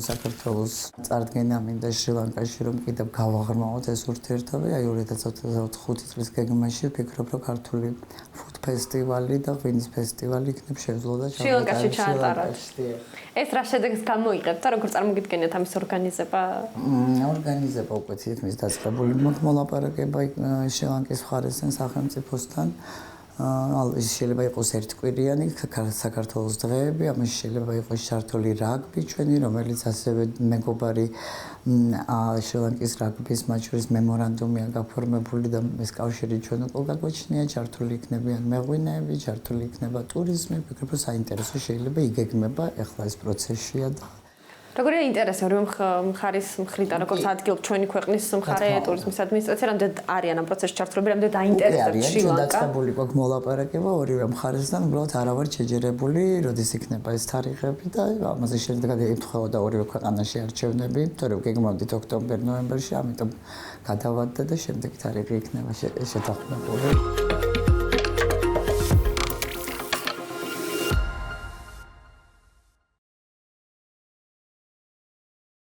საქართველოს წარდგენა მინდა შრი-ლანკაში, რომ კიდევ გავაღრმავოთ ეს ურთიერთობა. აი 2025 წლის გეგმაში ვფიქრობ, რომ ქართული ფუდ ფესტივალი და ღვინის ფესტივალი იქნებ შეძლო და შრი-ლანკაში ჩაატაროთ. ეს რა შედეგს გამოიღებთ და როგორ წარმოგიდგენიათ ამის ორგანიზება? ორგანიზება უკვე თითქმის დაწყებული მოლაპარაკება შრი-ლანკის მხარესთან სახელმწიფოსთან. შეიძლება იყოს ერთკვირიანი საქართველოს დღეები, ამაში შეიძლება იყოს ჩართული რაგბი ჩვენი, რომელიც ასევე მეგობარი შრი-ლანკის რაგბის მათ შორის მემორანდუმია გაფორმებული და ეს კავშირი ჩვენ უკვე გაგვაჩნია, ჩართული იქნებიან მეღვინეები, ჩართული იქნება ტურიზმი, ვფიქრობ, რომ საინტერესო შეიძლება იგეგმება, ეხლა ეს პროცესია და როგორია ინტერესი ორივე მხარის მხრიდან, როგორც ადგილ ჩვენი ქვეყნის მხარე ტურიზმის ადმინისტრაცია, რამდენ არიან ამ პროცესში ჩართულები, რამდენ დაინტერესებთ შრი-ლანკა? დაწყებული გვაქვს მოლაპარაკება ორივე მხარესთან, უბრალოდ არა ვარ შეჯერებული, როდის იქნება ეს თარიღები და ამაზე შედეგად ემთხვეოდა ორივე ქვეყანაში არჩევნები, თორემ გეგმავდით ოქტომბერ-ნოემბერში, ამიტომ გადავადდა და შემდეგი თარიღი იქნება შეთანხმებული.